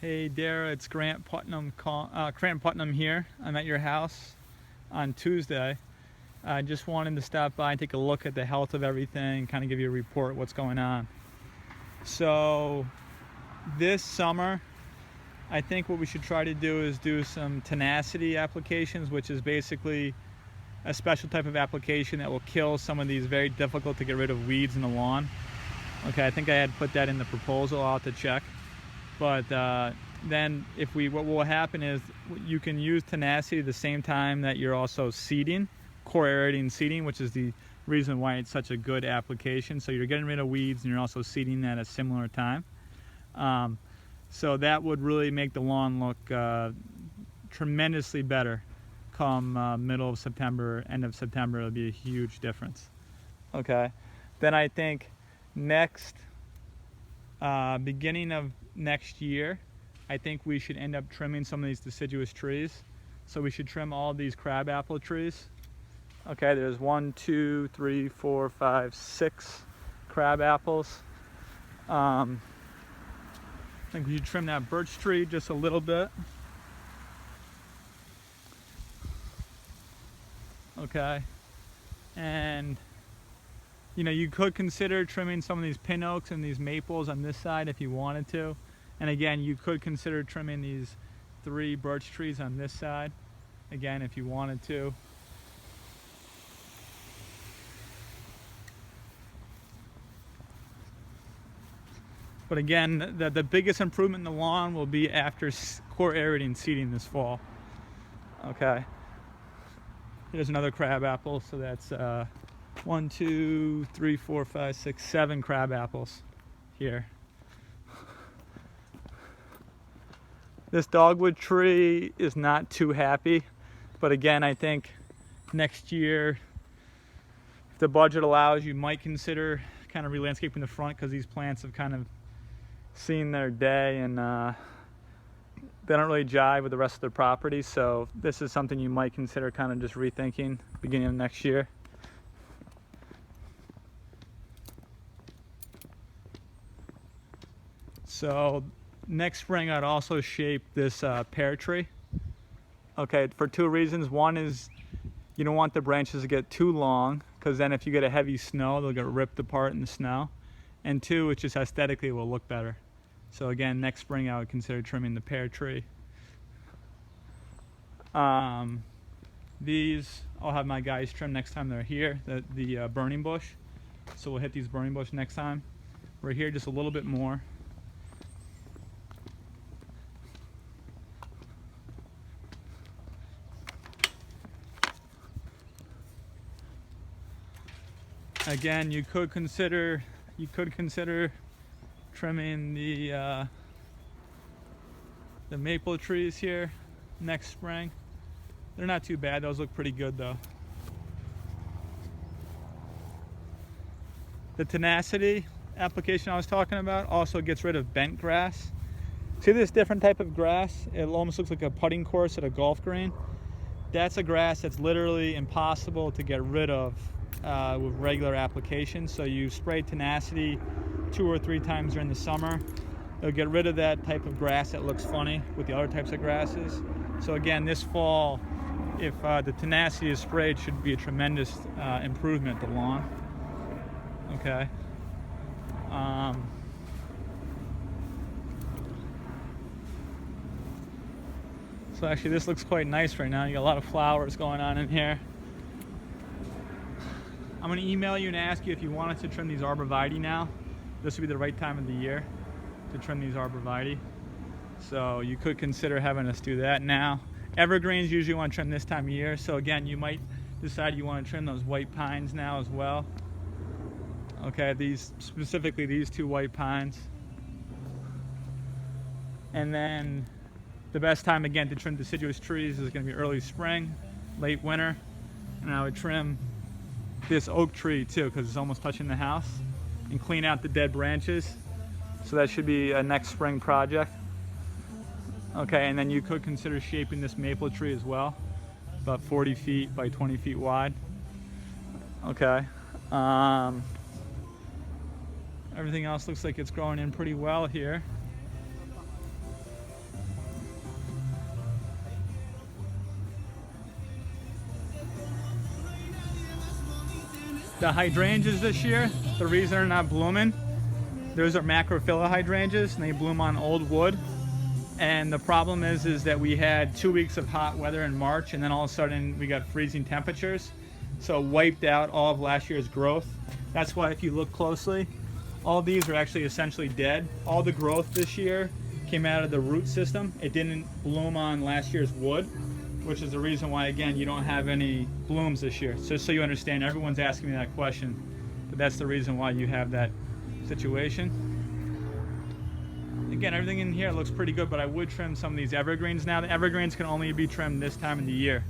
Hey Dara, it's Grant Putnam here. I'm at your house on Tuesday. I just wanted to stop by and take a look at the health of everything, kind of give you a report what's going on. So this summer, I think what we should try to do is do some tenacity applications, which is basically a special type of application that will kill some of these very difficult to get rid of weeds in the lawn. Okay, I think I had put that in the proposal. I'll have to check. But then what will happen is you can use tenacity at the same time that you're also seeding, core aerating seeding, which is the reason why it's such a good application. So you're getting rid of weeds and you're also seeding at a similar time. So that would really make the lawn look tremendously better come middle of September, end of September. It'll be a huge difference. Okay, then I think beginning of next year, I think we should end up trimming some of these deciduous trees. So we should trim all these crabapple trees. Okay, there's 1, 2, 3, 4, 5, 6 crab apples. I think we should trim that birch tree just a little bit. Okay, and you could consider trimming some of these pin oaks and these maples on this side if you wanted to. And again, you could consider trimming these 3 birch trees on this side, again, if you wanted to. But again, the biggest improvement in the lawn will be after core aerating seeding this fall. Okay. Here's another crab apple, so that's 1, 2, 3, 4, 5, 6, 7 crab apples here. This dogwood tree is not too happy, but again, I think next year, if the budget allows, you might consider kind of re-landscaping the front, because these plants have kind of seen their day and they don't really jive with the rest of the property. So this is something you might consider kind of just rethinking beginning of next year. So next spring, I'd also shape this pear tree. Okay, for 2 reasons. One is you don't want the branches to get too long, because then if you get a heavy snow, they'll get ripped apart in the snow. And 2, it's just aesthetically will look better. So again, next spring, I would consider trimming the pear tree. These, I'll have my guys trim next time they're here, the burning bush. So we'll hit these burning bush next time. We're here just a little bit more. Again, you could consider trimming the maple trees here next spring. They're not too bad. Those look pretty good though. The tenacity application I was talking about also gets rid of bent grass. See this different type of grass? It almost looks like a putting course at a golf green. That's a grass that's literally impossible to get rid of with regular application. So you spray tenacity 2 or 3 times during the summer. It'll get rid of that type of grass that looks funny with the other types of grasses. So again, this fall, if the tenacity is sprayed, should be a tremendous improvement to the lawn. Okay. So actually this looks quite nice right now. You got a lot of flowers going on in here. I'm going to email you and ask you if you wanted to trim these arborvitae now. This would be the right time of the year to trim these arborvitae. So you could consider having us do that now. Evergreens usually want to trim this time of year. So again, you might decide you want to trim those white pines now as well. Okay, specifically these 2 white pines. And then the best time again to trim deciduous trees is going to be early spring, late winter. And I would trim this oak tree too, because it's almost touching the house, and clean out the dead branches. So that should be a next spring project. Okay, and then you could consider shaping this maple tree as well, about 40 feet by 20 feet wide. Okay. Everything else looks like it's growing in pretty well here. The hydrangeas this year, the reason they're not blooming, those are macrophylla hydrangeas and they bloom on old wood. And the problem is that we had 2 weeks of hot weather in March, and then all of a sudden we got freezing temperatures. So it wiped out all of last year's growth. That's why if you look closely, all these are actually essentially dead. All the growth this year came out of the root system. It didn't bloom on last year's wood, which is the reason why, again, you don't have any blooms this year. So you understand, everyone's asking me that question, but that's the reason why you have that situation. Again, everything in here looks pretty good, but I would trim some of these evergreens now. The evergreens can only be trimmed this time of the year.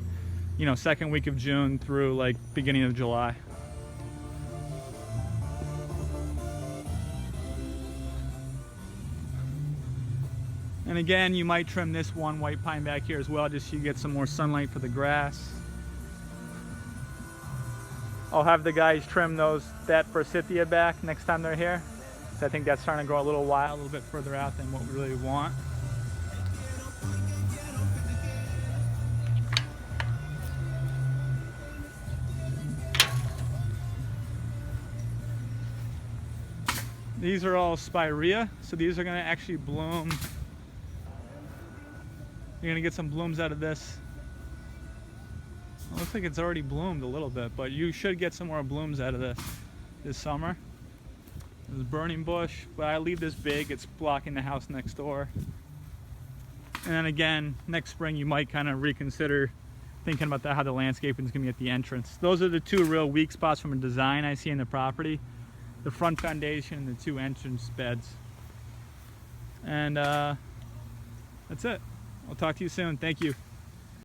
You know, second week of June through like beginning of July. And again, you might trim this one white pine back here as well, just so you get some more sunlight for the grass. I'll have the guys trim that forsythia back next time they're here. So I think that's starting to grow a little bit further out than what we really want. These are all spirea, so these are going to actually bloom. You're going to get some blooms out of this. It looks like it's already bloomed a little bit, but you should get some more blooms out of this summer. This burning bush, but I leave this big, it's blocking the house next door. And then again, next spring you might kind of reconsider thinking about how the landscaping is going to be at the entrance. Those are the two real weak spots from a design I see in the property. The front foundation and the two entrance beds. And that's it. I'll talk to you soon. Thank you.